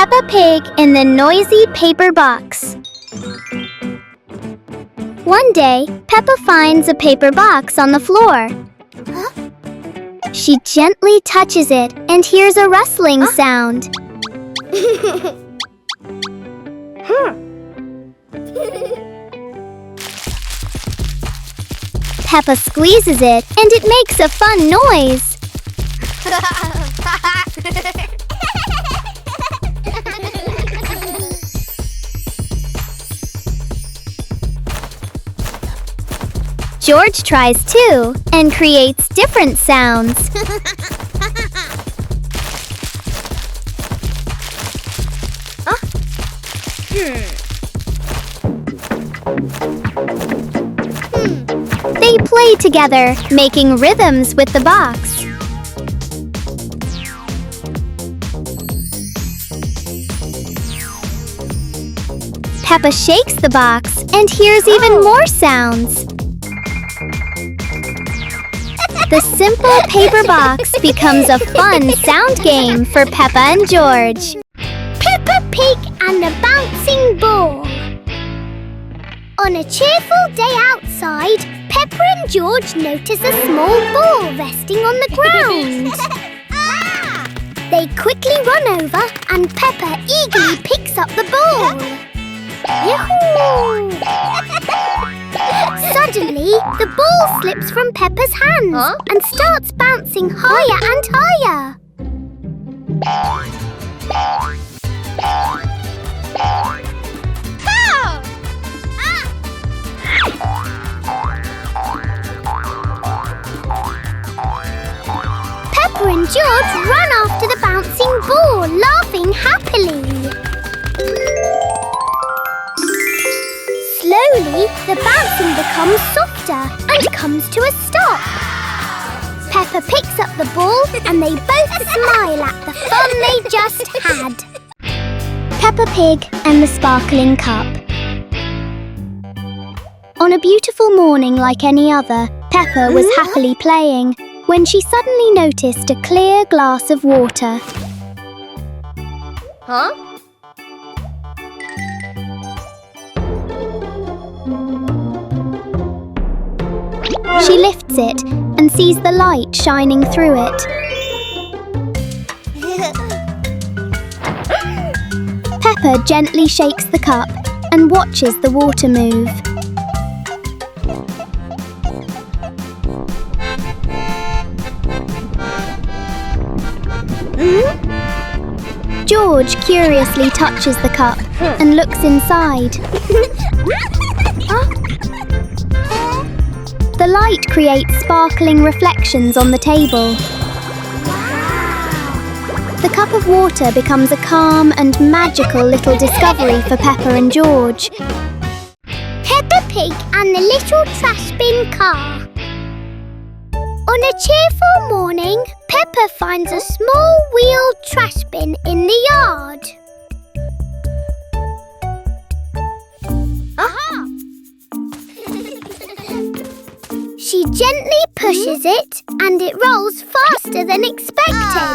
Peppa Pig in the noisy paper box. One day, Peppa finds a paper box on the floor. She gently touches it and hears a rustling sound. Peppa squeezes it and it makes a fun noise. George tries too and creates different sounds. They play together, making rhythms with the box. Peppa shakes the box and hears even more sounds. The simple paper box becomes a fun sound game for Peppa and George. Peppa Pig and the Bouncing Ball. On a cheerful day outside, Peppa and George notice a small ball resting on the ground. They quickly run over and Peppa eagerly picks up the ball. Yahoo! Suddenly, the ball slips from Peppa's hands and starts bouncing higher and higher. Peppa and George run after the bouncing ball, laughing happily. Slowly, the bouncing becomes softer and comes to a stop. Peppa picks up the ball and they both smile at the fun they just had. Peppa Pig and the Sparkling Cup. On a beautiful morning like any other, Peppa was happily playing when she suddenly noticed a clear glass of water. She lifts it and sees the light shining through it. Peppa gently shakes the cup and watches the water move. George curiously touches the cup and looks inside. The light creates sparkling reflections on the table. The cup of water becomes a calm and magical little discovery for Peppa and George. Peppa Pig and the Little Trash Bin Car. On a cheerful morning, Peppa finds a small wheeled trash bin in the yard. She gently pushes it and it rolls faster than expected.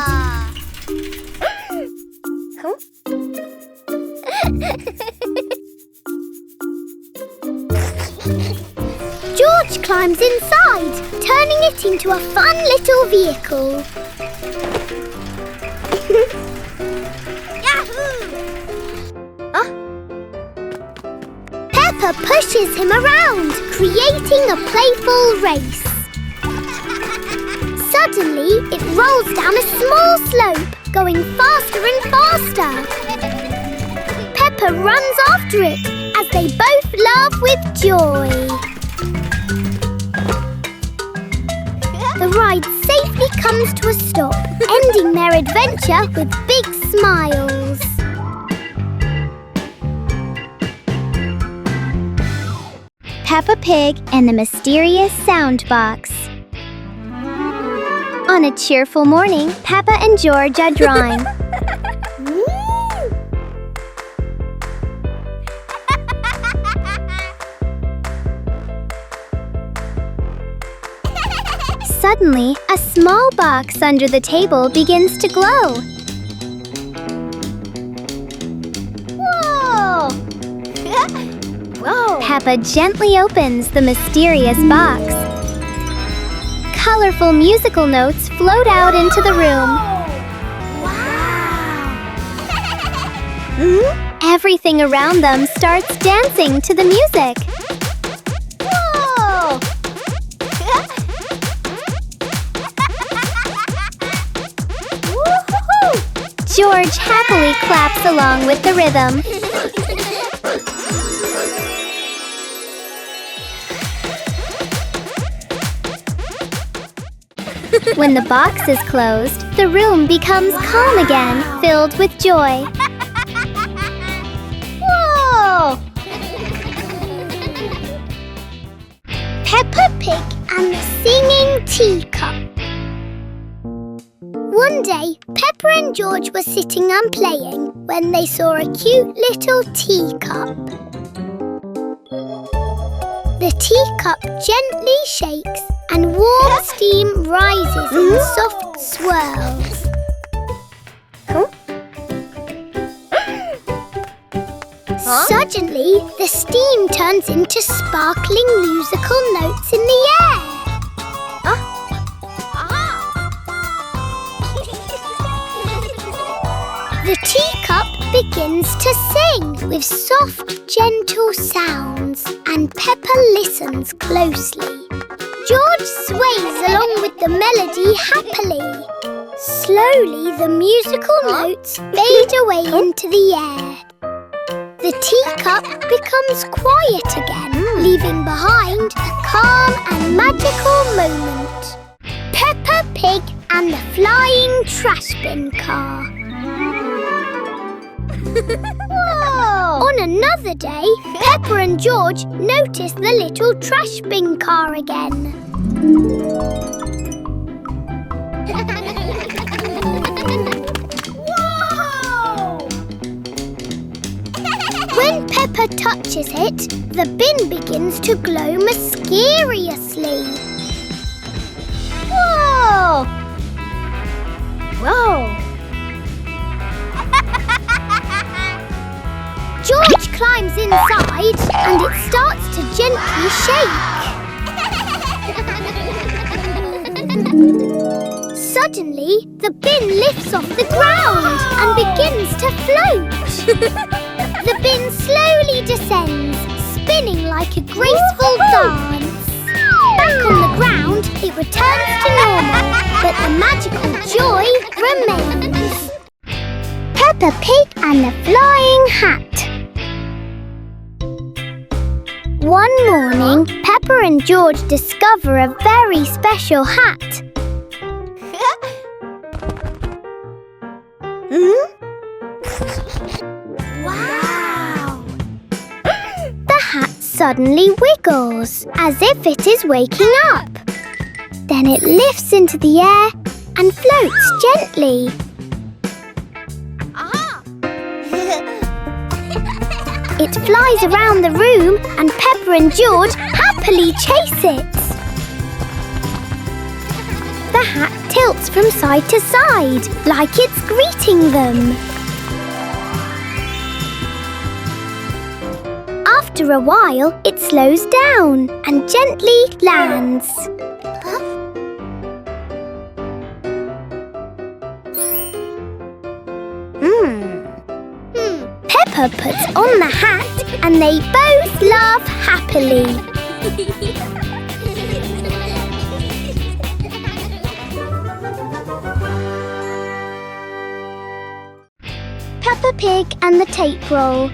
George climbs inside, turning it into a fun little vehicle. Peppa pushes him around, creating a playful race. Suddenly, it rolls down a small slope, going faster and faster. Peppa runs after it as they both laugh with joy. The ride safely comes to a stop, ending their adventure with big smiles. Peppa Pig and the Mysterious Sound Box. On a cheerful morning, Peppa and George are drawing. Suddenly, a small box under the table begins to glow. Peppa gently opens the mysterious box. Colorful musical notes float out into the room. Wow! Everything around them starts dancing to the music. Whoa! George happily claps along with the rhythm. When the box is closed, the room becomes calm again, filled with joy. Whoa! Peppa Pig and the Singing Teacup. One day, Peppa and George were sitting and playing when they saw a cute little teacup. The teacup gently shakes and warm steam rises in soft swirls. Suddenly, the steam turns into sparkling musical notes in the air. The teacup begins to sing with soft, gentle sounds, and Peppa listens closely. George sways along with the melody happily. Slowly, the musical notes fade away into the air. The teacup becomes quiet again, leaving behind a calm and magical moment. Peppa Pig and the Flying Trash Bin Car. Whoa! On another day, Peppa and George notice the little trash bin car again. Whoa! When Peppa touches it, the bin begins to glow mysteriously. Whoa! Whoa! George climbs inside and it starts to gently shake. Suddenly, the bin lifts off the ground and begins to float. The bin slowly descends, spinning like a graceful dance. Back on the ground, it returns to normal, but the magical joy remains. Peppa Pig and the Flying Hat. One morning, Peppa and George discover a very special hat. Wow! The hat suddenly wiggles, as if it is waking up. Then it lifts into the air and floats gently. It flies around the room and Peppa and George happily chase it. The hat tilts from side to side, like it's greeting them. After a while, it slows down and gently lands. Peppa puts on the hat and they both laugh happily. Peppa Pig and the tape roll.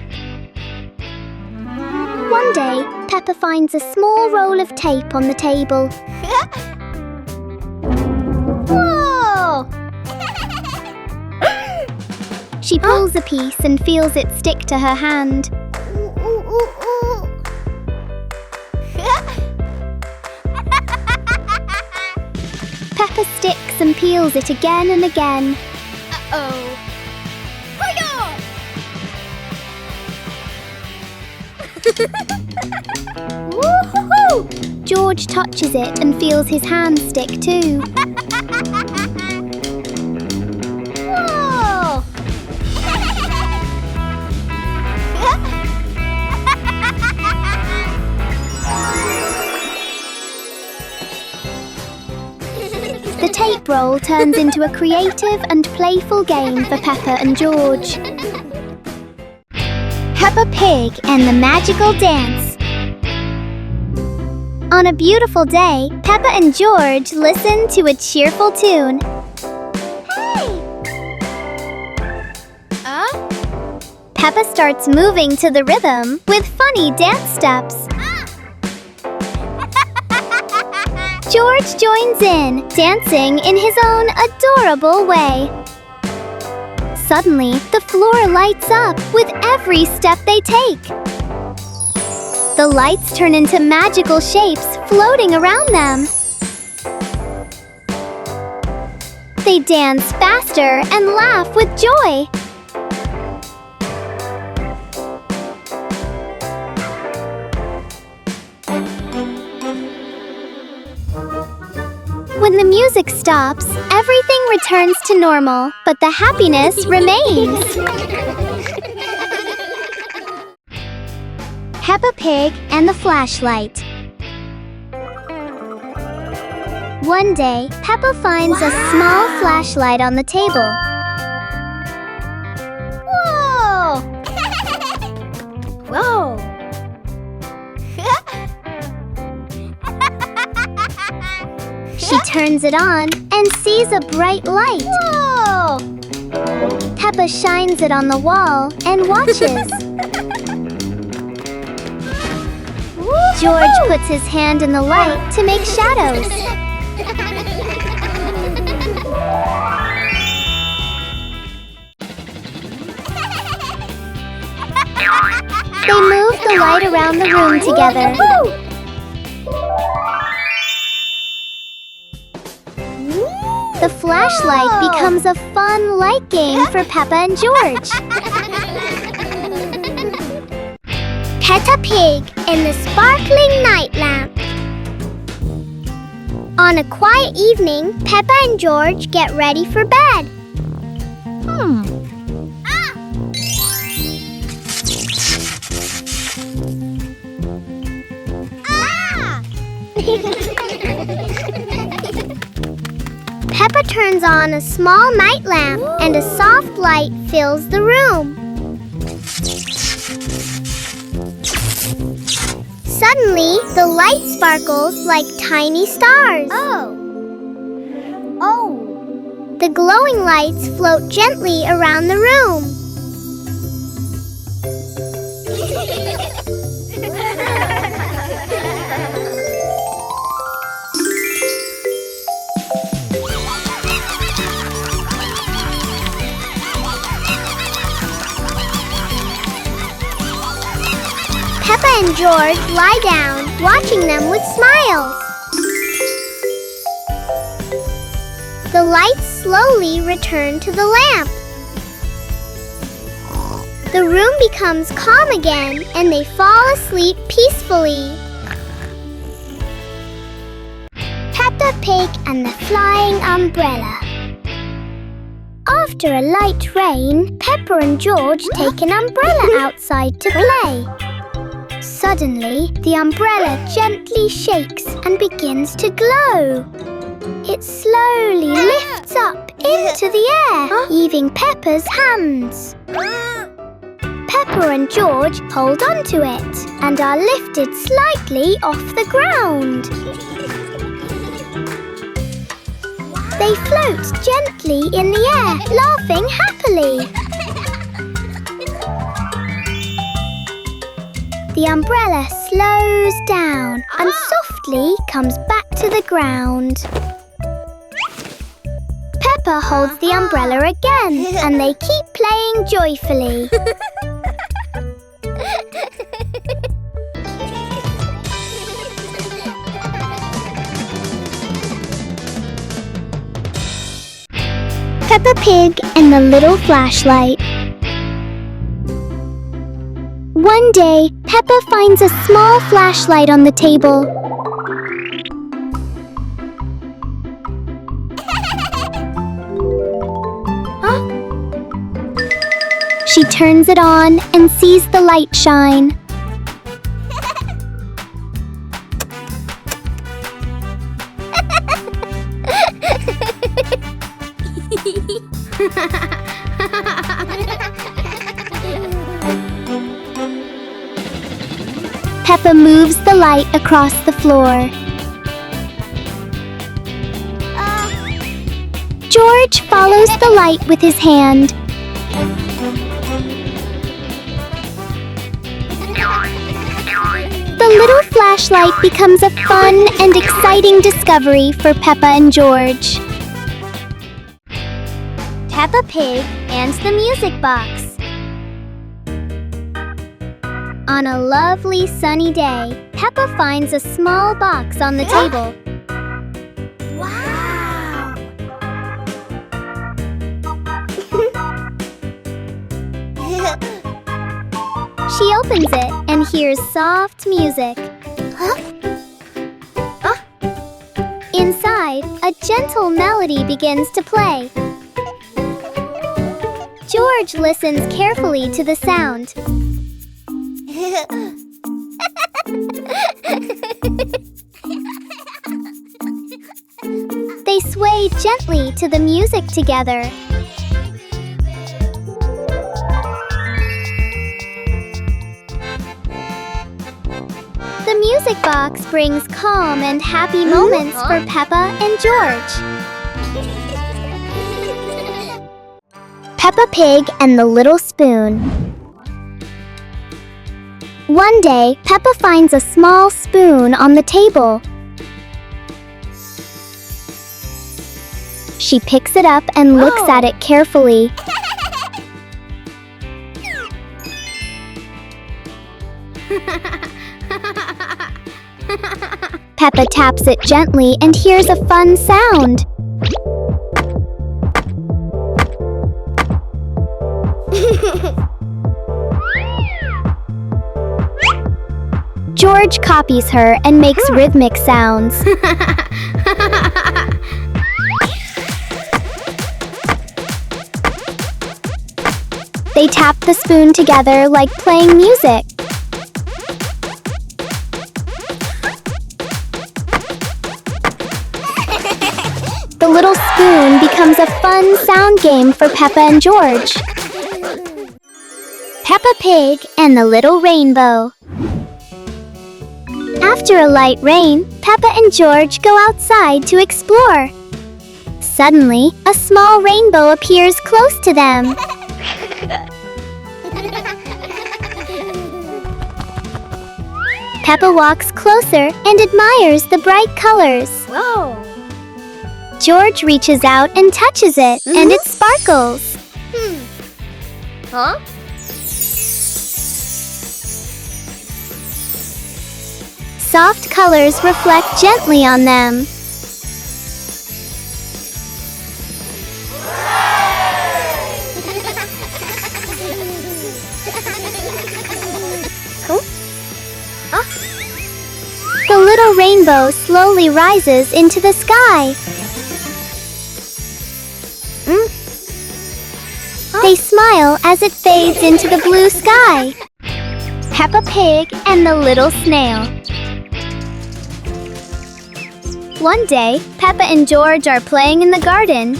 One day, Peppa finds a small roll of tape on the table. Whoa! She pulls a piece and feels it stick to her hand. Peppa sticks and peels it again and again. Uh-oh. Woohoo! George touches it and feels his hand stick too. Whoa! soup roll turns into a creative and playful game for Peppa and George. Peppa Pig and the Magical Dance. On a beautiful day, Peppa and George listen to a cheerful tune. Peppa starts moving to the rhythm with funny dance steps. George joins in, dancing in his own adorable way. Suddenly, the floor lights up with every step they take. The lights turn into magical shapes floating around them. They dance faster and laugh with joy. When the music stops, everything returns to normal, but the happiness remains. Peppa Pig and the Flashlight. One day, Peppa finds a small flashlight on the table. Whoa! Whoa! She turns it on and sees a bright light. Whoa! Peppa shines it on the wall and watches. George puts his hand in the light to make shadows. They move the light around the room together. The flashlight becomes a fun light game for Peppa and George. Peppa Pig and the Sparkling Night Lamp. On a quiet evening, Peppa and George get ready for bed. Peppa turns on a small night lamp and a soft light fills the room. Suddenly, the light sparkles like tiny stars. Oh! The glowing lights float gently around the room. Peppa and George lie down, watching them with smiles. The lights slowly return to the lamp. The room becomes calm again, and they fall asleep peacefully. Peppa Pig and the Flying Umbrella. After a light rain, Peppa and George take an umbrella outside to play. Suddenly, the umbrella gently shakes and begins to glow. It slowly lifts up into the air, leaving Peppa's hands. Peppa and George hold onto it and are lifted slightly off the ground. They float gently in the air, laughing happily. The umbrella slows down and softly comes back to the ground. Peppa holds the umbrella again and they keep playing joyfully. Peppa Pig and the Little Flashlight. One day, Peppa finds a small flashlight on the table. She turns it on and sees the light shine. Peppa moves the light across the floor. George follows the light with his hand. The little flashlight becomes a fun and exciting discovery for Peppa and George. Peppa Pig and the Music Box. On a lovely sunny day, Peppa finds a small box on the table. Wow! She opens it and hears soft music. Inside, a gentle melody begins to play. George listens carefully to the sound. They sway gently to the music together. The music box brings calm and happy moments for Peppa and George. Peppa Pig and the Little Spoon. One day, Peppa finds a small spoon on the table. She picks it up and looks at it carefully. Peppa taps it gently and hears a fun sound. George copies her and makes rhythmic sounds. They tap the spoon together like playing music. The little spoon becomes a fun sound game for Peppa and George. Peppa Pig and the Little Rainbow. After a light rain, Peppa and George go outside to explore. Suddenly, a small rainbow appears close to them. Peppa walks closer and admires the bright colors. Whoa! George reaches out and touches it, and it sparkles. Huh? Soft colors reflect gently on them. The little rainbow slowly rises into the sky. They smile as it fades into the blue sky. Peppa Pig and the Little Snail. One day, Peppa and George are playing in the garden.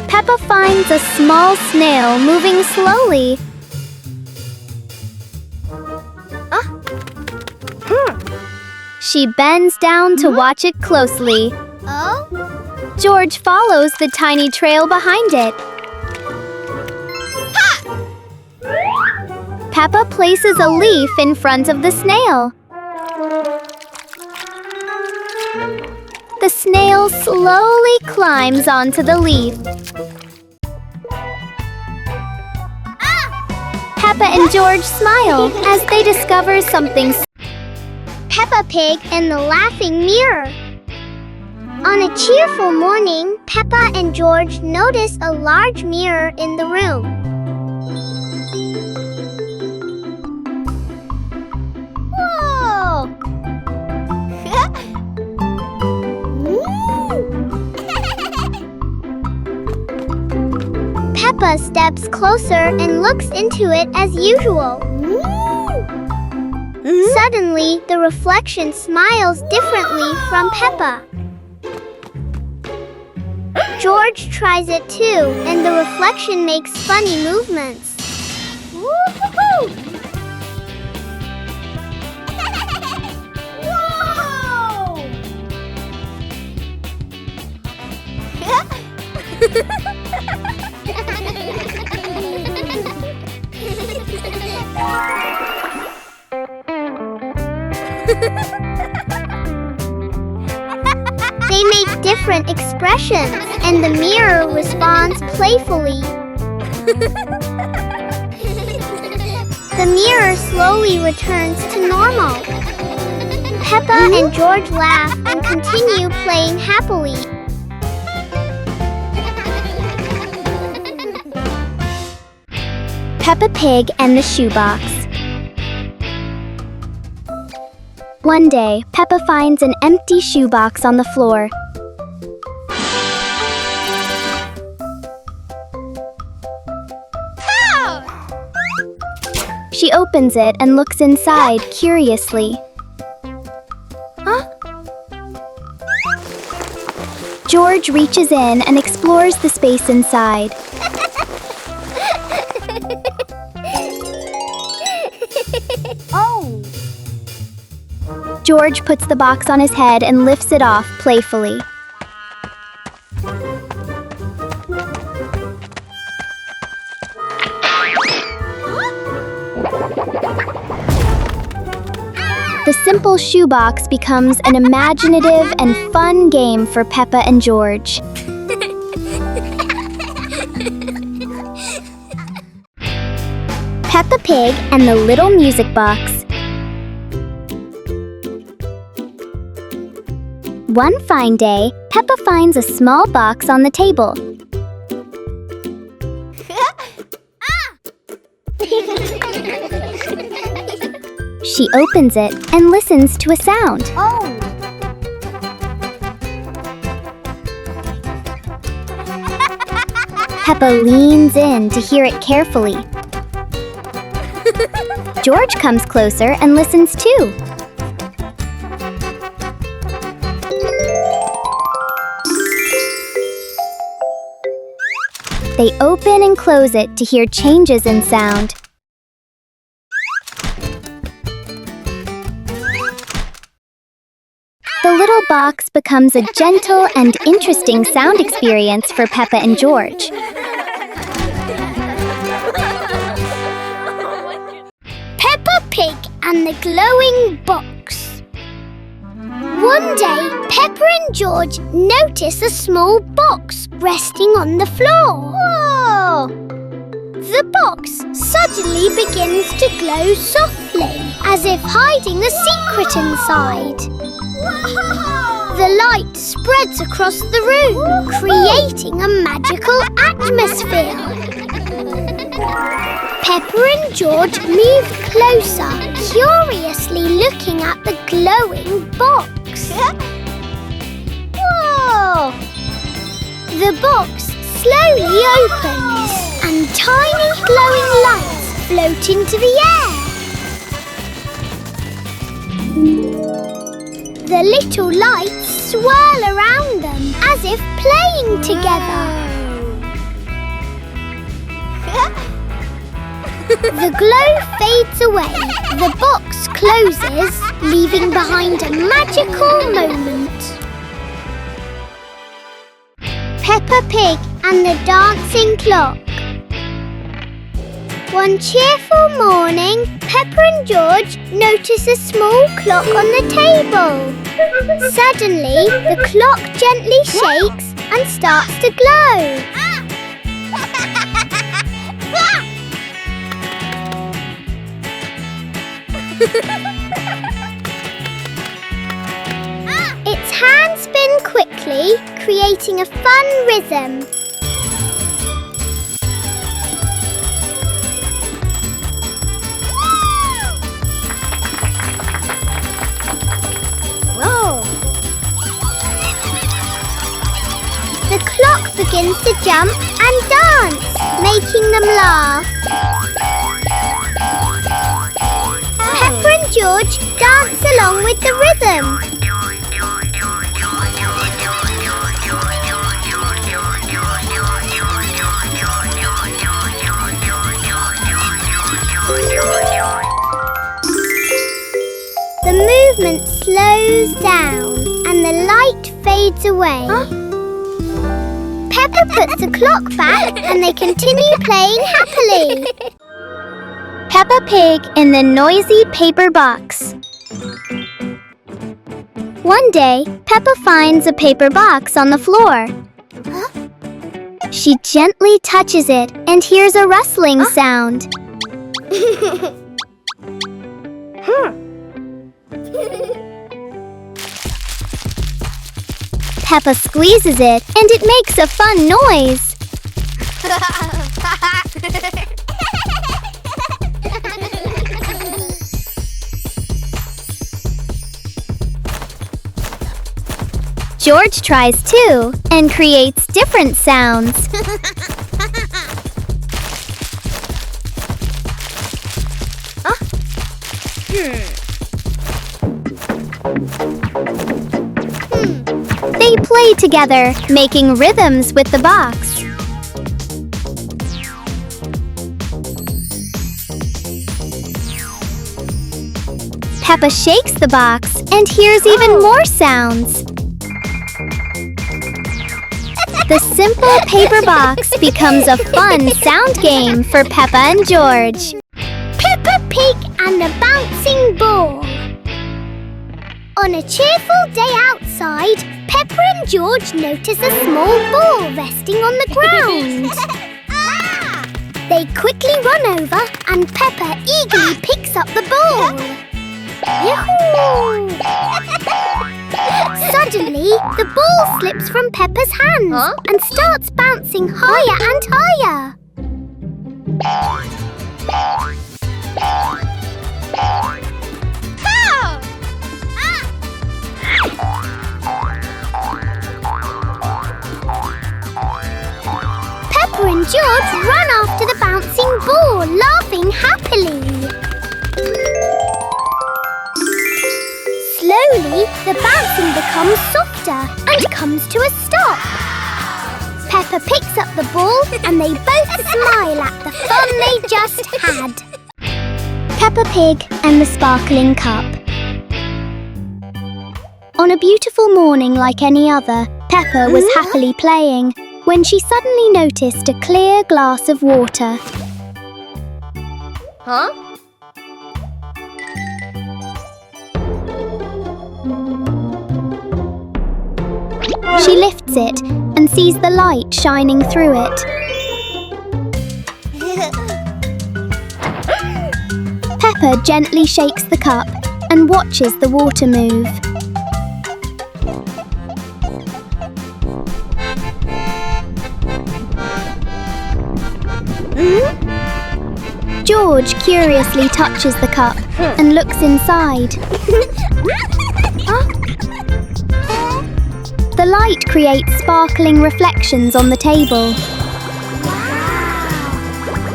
Peppa finds a small snail moving slowly. She bends down to watch it closely. George follows the tiny trail behind it. Peppa places a leaf in front of the snail. The snail slowly climbs onto the leaf. Peppa and George smile as they discover something. Peppa Pig and the Laughing Mirror. On a cheerful morning, Peppa and George notice a large mirror in the room. Whoa! Peppa steps closer and looks into it as usual. Suddenly, the reflection smiles differently from Peppa. George tries it too, and the reflection makes funny movements. Woo-hoo-hoo! They make different expressions, and the mirror responds playfully. The mirror slowly returns to normal. Peppa and George laugh and continue playing happily. Peppa Pig and the Shoebox. One day, Peppa finds an empty shoebox on the floor. She opens it and looks inside curiously. Huh? George reaches in and explores the space inside. Oh! George puts the box on his head and lifts it off playfully. The simple shoebox becomes an imaginative and fun game for Peppa and George. Peppa Pig and the Little Music Box. One fine day, Peppa finds a small box on the table. She opens it and listens to a sound. Oh! Peppa leans in to hear it carefully. George comes closer and listens too. They open and close it to hear changes in sound. The little box becomes a gentle and interesting sound experience for Peppa and George. Peppa Pig and the Glowing Box. One day, Peppa and George notice a small box resting on the floor. Whoa! The box suddenly begins to glow softly, as if hiding a secret inside. The light spreads across the room, creating a magical atmosphere. Peppa and George move closer, curiously looking at the glowing box. Whoa! The box slowly opens, and tiny glowing lights float into the air. The little lights swirl around them as if playing together. The glow fades away. The box closes, leaving behind a magical moment. Peppa Pig and the Dancing Clock. One cheerful morning, Peppa and George notice a small clock on the table. Suddenly, the clock gently shakes and starts to glow. Its hands spin quickly, creating a fun rhythm. Whoa! The clock begins to jump and dance, making them laugh. Peppa and George dance along with the rhythm. The movement slows down and the light fades away. Peppa puts the clock back and they continue playing happily. Peppa Pig in the noisy paper box. One day, Peppa finds a paper box on the floor. She gently touches it and hears a rustling sound. Peppa squeezes it and it makes a fun noise. George tries too and creates different sounds. They play together, making rhythms with the box. Peppa shakes the box and hears even more sounds. The simple paper box becomes a fun sound game for Peppa and George. Peppa Pig and the bouncing ball. On a cheerful day outside, Peppa and George notice a small ball resting on the ground. They quickly run over and Peppa eagerly picks up the ball. Yahoo! Suddenly, the ball slips from Peppa's hands and starts bouncing higher and higher. Peppa and George run after the bouncing ball, laughing happily. Slowly, the bouncing becomes softer and comes to a stop. Peppa picks up the ball and they both smile at the fun they just had. Peppa Pig and the Sparkling Cup. On a beautiful morning like any other, Peppa was happily playing when she suddenly noticed a clear glass of water. She lifts it and sees the light shining through it. Peppa gently shakes the cup and watches the water move. George curiously touches the cup and looks inside. The light creates sparkling reflections on the table.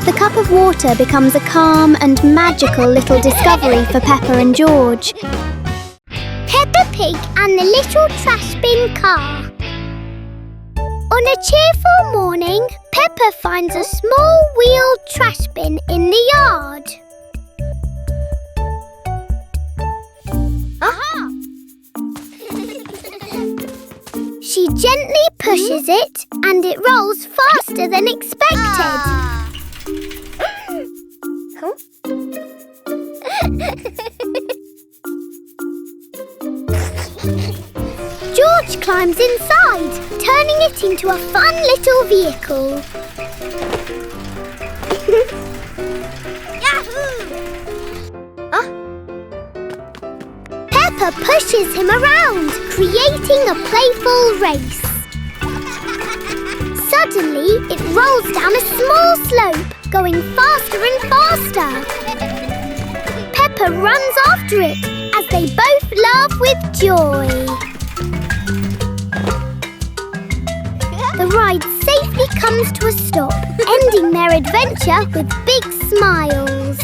The cup of water becomes a calm and magical little discovery for Peppa and George. Peppa Pig and the Little Trash Bin Car. On a cheerful morning, Peppa finds a small wheeled trash bin in the yard. She gently pushes it and it rolls faster than expected. George climbs inside, turning it into a fun little vehicle. Peppa pushes him around, creating a playful race. Suddenly, it rolls down a small slope, going faster and faster. Peppa runs after it as they both laugh with joy. The ride safely comes to a stop, ending their adventure with big smiles.